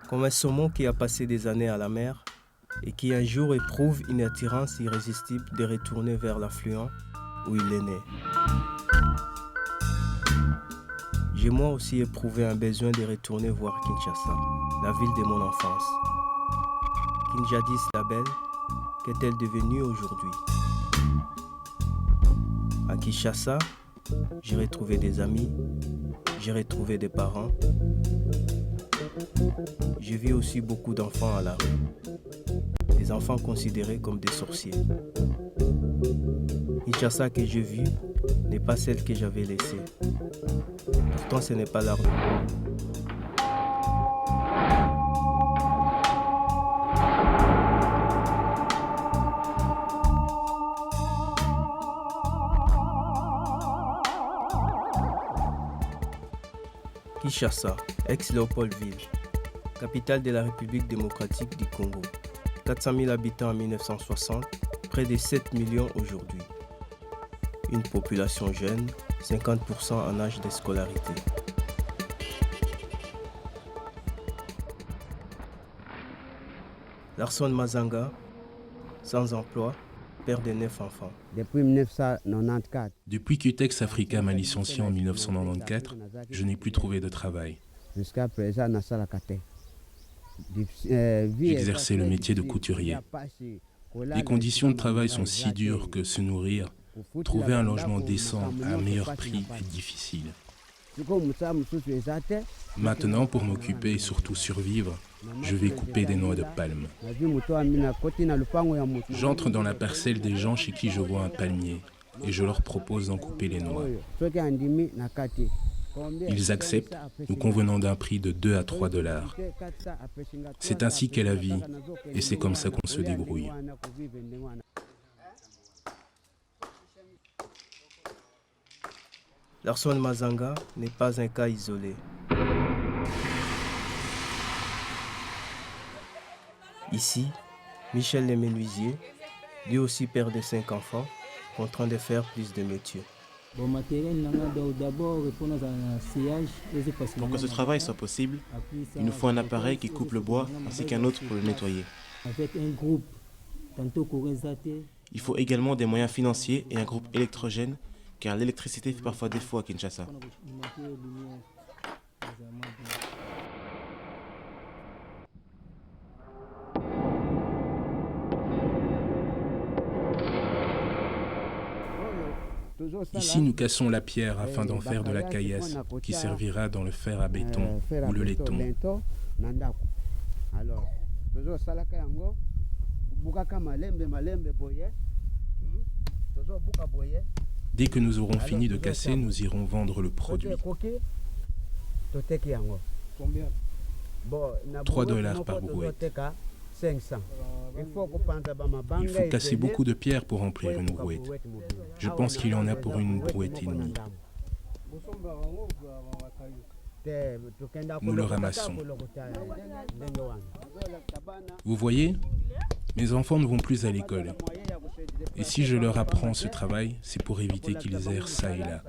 Comme un saumon qui a passé des années à la mer et qui un jour éprouve une attirance irrésistible de retourner vers l'affluent où il est né. J'ai moi aussi éprouvé un besoin de retourner voir Kinshasa, la ville de mon enfance. Jadis la belle, qu'est-elle devenue aujourd'hui? À Kinshasa, j'ai retrouvé des amis, j'ai retrouvé des parents. J'ai vu aussi beaucoup d'enfants à la rue, des enfants considérés comme des sorciers. Kinshasa que j'ai vue n'est pas celle que j'avais laissée. Pourtant, ce n'est pas la rue. Kinshasa, ex-Léopoldville, capitale de la République démocratique du Congo. 400 000 habitants en 1960, près de 7 millions aujourd'hui. Une population jeune, 50% en âge de scolarité. Larson Mazanga, sans emploi, père de 9 enfants. Depuis 1994. Depuis qu'Utex Africa m'a licencié en 1994, je n'ai plus trouvé de travail. Jusqu'à présent, J'exerçais le métier de couturier. Les conditions de travail sont si dures que se nourrir, trouver un logement décent à un meilleur prix est difficile. Maintenant, pour m'occuper et surtout survivre, je vais couper des noix de palme. J'entre dans la parcelle des gens chez qui je vois un palmier et je leur propose d'en couper les noix. Ils acceptent, nous convenant d'un prix de 2 à 3 dollars. C'est ainsi qu'est la vie et c'est comme ça qu'on se débrouille. Larson Mazanga n'est pas un cas isolé. Ici, Michel le menuisier, lui aussi père de 5 enfants, contraint de faire plus de métiers. Pour que ce travail soit possible, il nous faut un appareil qui coupe le bois ainsi qu'un autre pour le nettoyer. Il faut également des moyens financiers et un groupe électrogène car l'électricité fait parfois défaut à Kinshasa. Ici, nous cassons la pierre afin d'en faire de la caillasse qui servira dans le fer à béton ou le laiton. Dès que nous aurons fini de casser, nous irons vendre le produit. 3 dollars par brouette. Il faut casser beaucoup de pierres pour remplir une brouette. Je pense qu'il y en a pour une brouette et demie. Nous le ramassons. Vous voyez, mes enfants ne vont plus à l'école. Et si je leur apprends ce travail, c'est pour éviter qu'ils errent ça et là.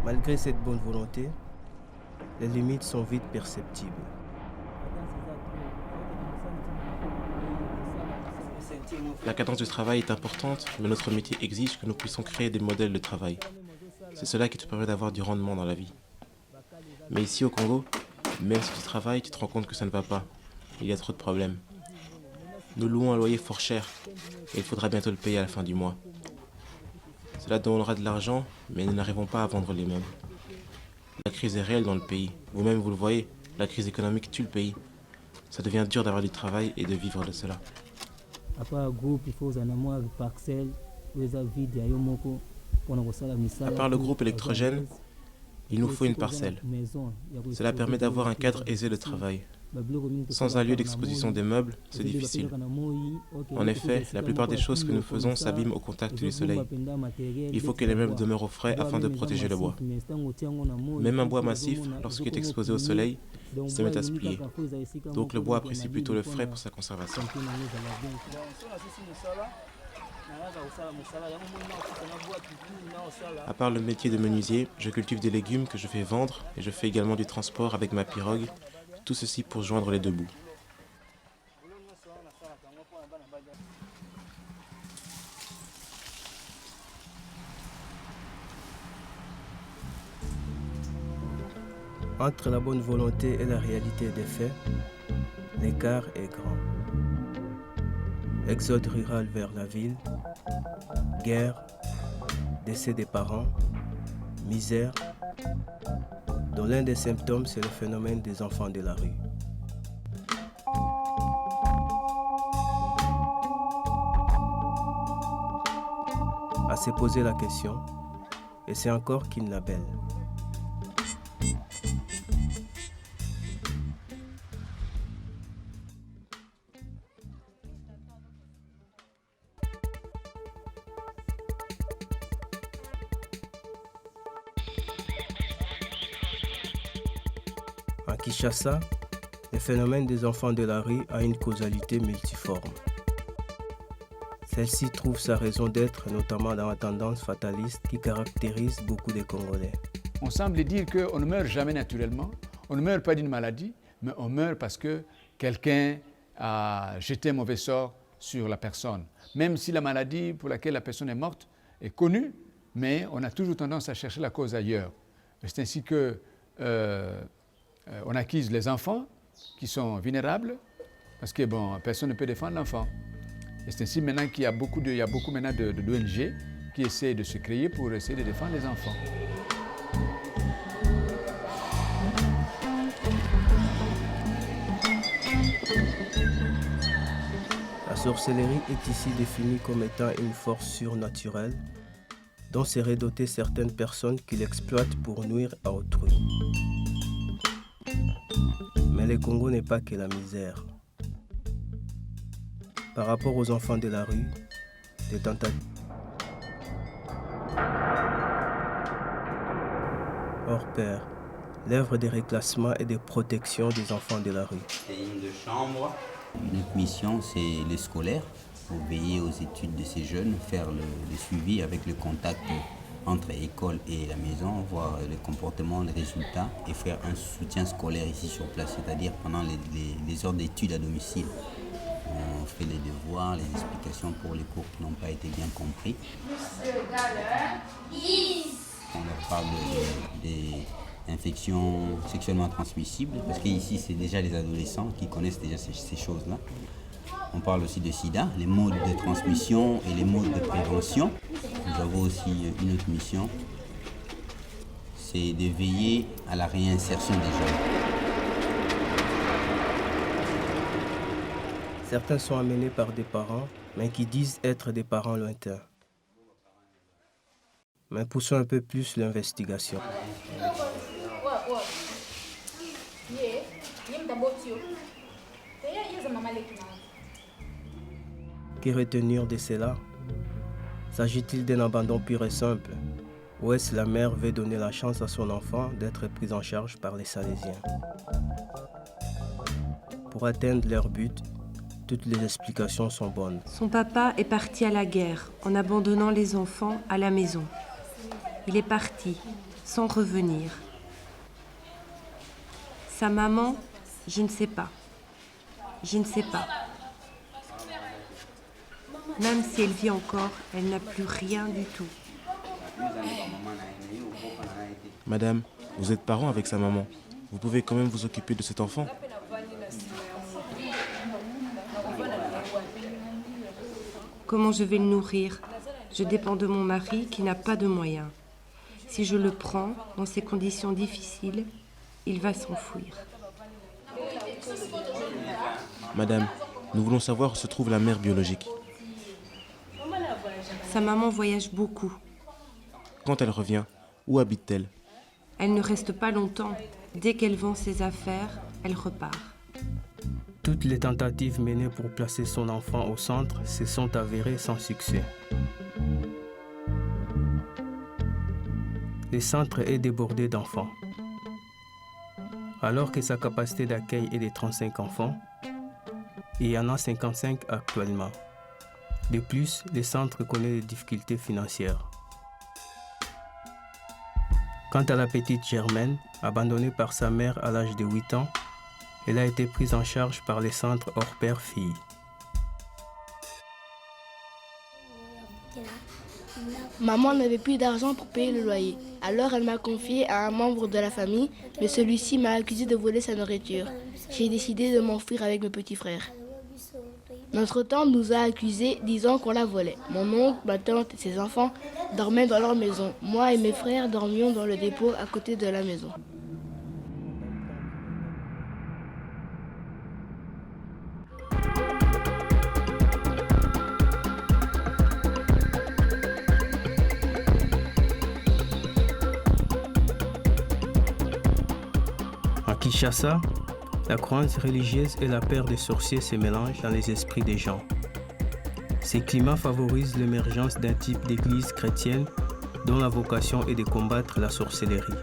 Malgré cette bonne volonté, les limites sont vite perceptibles. La cadence du travail est importante, mais notre métier exige que nous puissions créer des modèles de travail. C'est cela qui te permet d'avoir du rendement dans la vie. Mais ici au Congo, même si tu travailles, tu te rends compte que ça ne va pas. Il y a trop de problèmes. Nous louons un loyer fort cher et il faudra bientôt le payer à la fin du mois. Cela donnera de l'argent, mais nous n'arrivons pas à vendre les meubles. La crise est réelle dans le pays. Vous-même, vous le voyez, la crise économique tue le pays. Ça devient dur d'avoir du travail et de vivre de cela. À part le groupe électrogène, il nous faut une parcelle. Cela permet d'avoir un cadre aisé de travail. Sans un lieu d'exposition des meubles, c'est difficile. En effet, la plupart des choses que nous faisons s'abîment au contact du soleil. Il faut que les meubles demeurent au frais afin de protéger le bois. Même un bois massif, lorsqu'il est exposé au soleil, se met à se plier. Donc le bois apprécie plutôt le frais pour sa conservation. À part le métier de menuisier, je cultive des légumes que je fais vendre et je fais également du transport avec ma pirogue, tout ceci pour joindre les deux bouts. Entre la bonne volonté et la réalité des faits, l'écart est grand. Exode rural vers la ville, guerre, décès des parents, misère, dont l'un des symptômes c'est le phénomène des enfants de la rue. À se poser la question, et c'est encore Kin Label. À Kinshasa, le phénomène des enfants de la rue a une causalité multiforme. Celle-ci trouve sa raison d'être notamment dans la tendance fataliste qui caractérise beaucoup de Congolais. On semble dire qu'on ne meurt jamais naturellement, on ne meurt pas d'une maladie, mais on meurt parce que quelqu'un a jeté un mauvais sort sur la personne. Même si la maladie pour laquelle la personne est morte est connue, mais on a toujours tendance à chercher la cause ailleurs. C'est ainsi que on accuse les enfants qui sont vulnérables, parce que personne ne peut défendre l'enfant. Et c'est ainsi maintenant qu'il y a beaucoup maintenant d'ONG qui essaient de se créer pour essayer de défendre les enfants. La sorcellerie est ici définie comme étant une force surnaturelle dont seraient dotées certaines personnes qui l'exploitent pour nuire à autrui. Mais le Congo n'est pas que la misère. Par rapport aux enfants de la rue, des tentatives. Hors pair, l'œuvre de reclassement et de protection des enfants de la rue. C'est une chambre. Notre mission, c'est les scolaires, pour veiller aux études de ces jeunes, faire le suivi avec le contact entre école et la maison, voir le comportement, les résultats et faire un soutien scolaire ici sur place, c'est-à-dire pendant les heures d'études à domicile. On fait les devoirs, les explications pour les cours qui n'ont pas été bien compris. On leur parle des infections sexuellement transmissibles, parce qu'ici c'est déjà les adolescents qui connaissent déjà ces choses-là. On parle aussi de sida, les modes de transmission et les modes de prévention. Nous avons aussi une autre mission, c'est de veiller à la réinsertion des jeunes. Certains sont amenés par des parents, mais qui disent être des parents lointains. Mais poussons un peu plus l'investigation. Que retenir de cela? S'agit-il d'un abandon pur et simple? Ou est-ce la mère veut donner la chance à son enfant d'être prise en charge par les Salésiens? Pour atteindre leur but, toutes les explications sont bonnes. Son papa est parti à la guerre en abandonnant les enfants à la maison. Il est parti sans revenir. Sa maman, je ne sais pas. Je ne sais pas. Même si elle vit encore, elle n'a plus rien du tout. Madame, vous êtes parent avec sa maman. Vous pouvez quand même vous occuper de cet enfant. Comment je vais le nourrir? Je dépends de mon mari qui n'a pas de moyens. Si je le prends dans ces conditions difficiles, il va s'enfuir. Madame, nous voulons savoir où se trouve la mère biologique. Sa maman voyage beaucoup. Quand elle revient, où habite-t-elle? Elle ne reste pas longtemps. Dès qu'elle vend ses affaires, elle repart. Toutes les tentatives menées pour placer son enfant au centre se sont avérées sans succès. Le centre est débordé d'enfants. Alors que sa capacité d'accueil est de 35 enfants, il y en a 55 actuellement. De plus, le centre connaît des difficultés financières. Quant à la petite Germaine, abandonnée par sa mère à l'âge de 8 ans, elle a été prise en charge par les centres hors père-fille. Maman n'avait plus d'argent pour payer le loyer. Alors elle m'a confié à un membre de la famille, mais celui-ci m'a accusé de voler sa nourriture. J'ai décidé de m'enfuir avec mes petits frères. Notre tante nous a accusés, disant qu'on la volait. Mon oncle, ma tante et ses enfants dormaient dans leur maison. Moi et mes frères dormions dans le dépôt à côté de la maison. À Kinshasa, la croyance religieuse et la peur des sorciers se mélangent dans les esprits des gens. Ces climats favorisent l'émergence d'un type d'église chrétienne dont la vocation est de combattre la sorcellerie.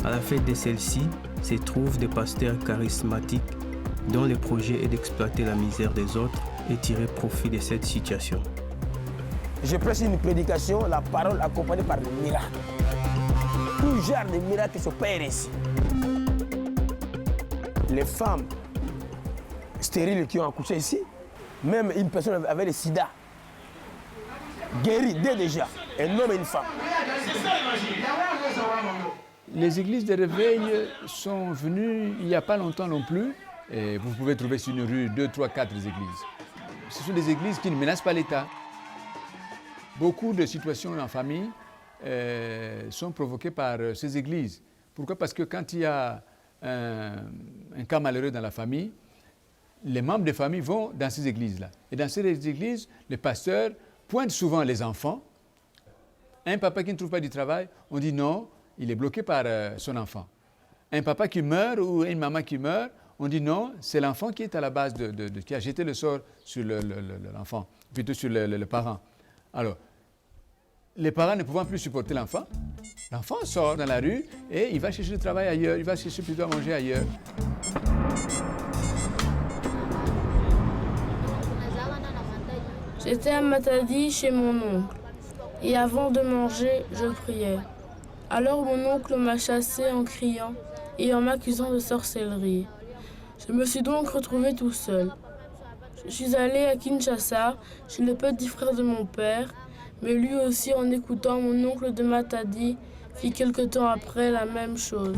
À la fête de celle-ci se trouvent des pasteurs charismatiques dont le projet est d'exploiter la misère des autres et tirer profit de cette situation. Je prêche une prédication, la parole accompagnée par des miracles. Tout genre de miracles s'opèrent ici. Les femmes stériles qui ont accouché ici, même une personne avec le sida, guérie dès déjà, un homme et une femme. Les églises de réveil sont venues il n'y a pas longtemps non plus. Et vous pouvez trouver sur une rue 2, 3, 4 églises. Ce sont des églises qui ne menacent pas l'État. Beaucoup de situations en famille sont provoquées par ces églises. Pourquoi? Parce que quand il y a un cas malheureux dans la famille, les membres de famille vont dans ces églises-là. Et dans ces églises, les pasteurs pointent souvent les enfants. Un papa qui ne trouve pas du travail, on dit non, il est bloqué par son enfant. Un papa qui meurt ou une maman qui meurt, on dit non, c'est l'enfant qui est à la base qui a jeté le sort sur l'enfant, plutôt sur le parent. Alors, les parents ne pouvant plus supporter l'enfant sort dans la rue et il va chercher du travail ailleurs, il va chercher plutôt à manger ailleurs. J'étais à Matadi chez mon oncle. Et avant de manger, je priais. Alors mon oncle m'a chassé en criant et en m'accusant de sorcellerie. Je me suis donc retrouvé tout seul. Je suis allé à Kinshasa, chez le petit frère de mon père, mais lui aussi, en écoutant mon oncle de Matadi, fit quelque temps après la même chose.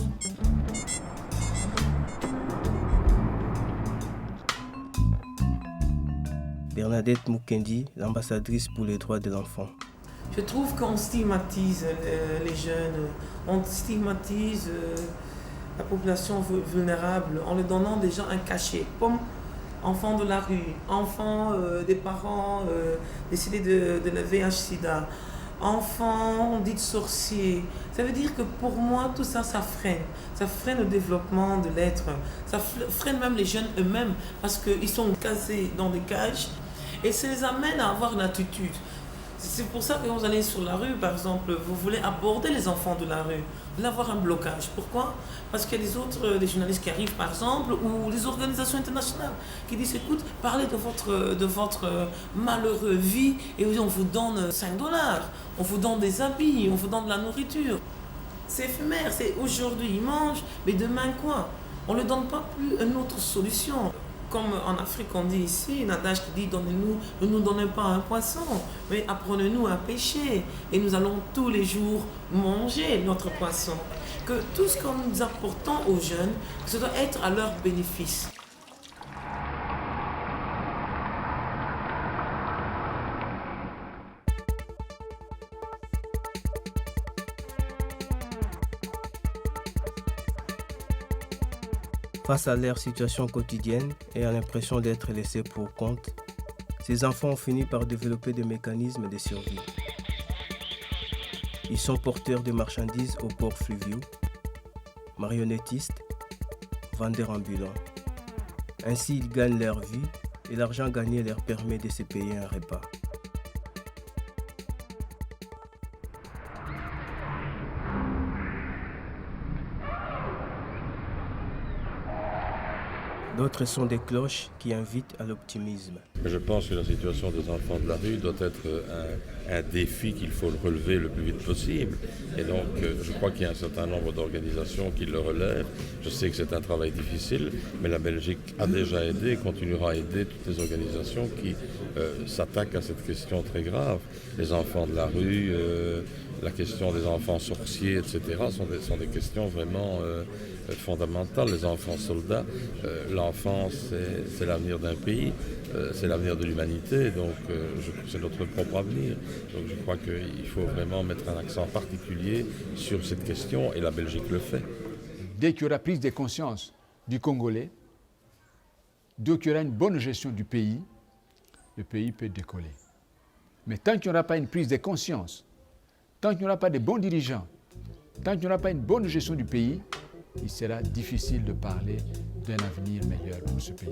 Bernadette Mukendi, l'ambassadrice pour les droits de l'enfant. Je trouve qu'on stigmatise les jeunes, on stigmatise la population vulnérable en leur donnant déjà un cachet, comme enfants de la rue, enfants des parents décédés de la VIH-Sida, enfants dits sorciers. Ça veut dire que pour moi, tout ça, ça freine le développement de l'être, ça freine même les jeunes eux-mêmes parce qu'ils sont casés dans des cages et ça les amène à avoir une attitude. C'est pour ça que quand vous allez sur la rue, par exemple, vous voulez aborder les enfants de la rue, vous voulez avoir un blocage. Pourquoi? Parce qu'il y a des journalistes qui arrivent, par exemple, ou les organisations internationales qui disent, écoute, parlez de votre malheureuse vie et on vous donne 5 $, on vous donne des habits, on vous donne de la nourriture. C'est éphémère, c'est aujourd'hui ils mangent, mais demain quoi? On ne donne pas plus une autre solution. Comme en Afrique, on dit ici, une adage qui dit ne nous donnez pas un poisson, mais apprenez-nous à pêcher. Et nous allons tous les jours manger notre poisson. Que tout ce que nous apportons aux jeunes, ça doit être à leur bénéfice. Face à leur situation quotidienne et à l'impression d'être laissés pour compte, ces enfants ont fini par développer des mécanismes de survie. Ils sont porteurs de marchandises aux ports fluviaux, marionnettistes, vendeurs ambulants. Ainsi, ils gagnent leur vie et l'argent gagné leur permet de se payer un repas. D'autres sont des cloches qui invitent à l'optimisme. Je pense que la situation des enfants de la rue doit être un défi qu'il faut relever le plus vite possible. Et donc, je crois qu'il y a un certain nombre d'organisations qui le relèvent. Je sais que c'est un travail difficile, mais la Belgique a déjà aidé et continuera à aider toutes les organisations qui s'attaquent à cette question très grave. Les enfants de la rue, la question des enfants sorciers, etc., sont des questions vraiment fondamentales. Les enfants soldats, l'enfance, c'est l'avenir d'un pays, c'est l'avenir de l'humanité, donc c'est notre propre avenir. Donc je crois qu'il faut vraiment mettre un accent particulier sur cette question, et la Belgique le fait. Dès qu'il y aura prise de conscience du Congolais, dès qu'il y aura une bonne gestion du pays, le pays peut décoller. Mais tant qu'il n'y aura pas une prise de conscience, tant qu'il n'y aura pas de bons dirigeants, tant qu'il n'y aura pas une bonne gestion du pays, il sera difficile de parler d'un avenir meilleur pour ce pays.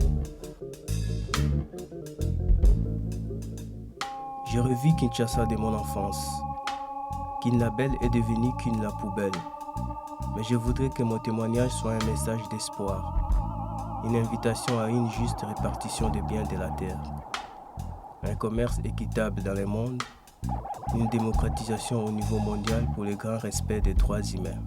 Je revis Kinshasa de mon enfance. Kinlabel est devenu Kin la poubelle. Mais je voudrais que mon témoignage soit un message d'espoir, une invitation à une juste répartition des biens de la terre, un commerce équitable dans le monde, une démocratisation au niveau mondial pour le grand respect des droits humains.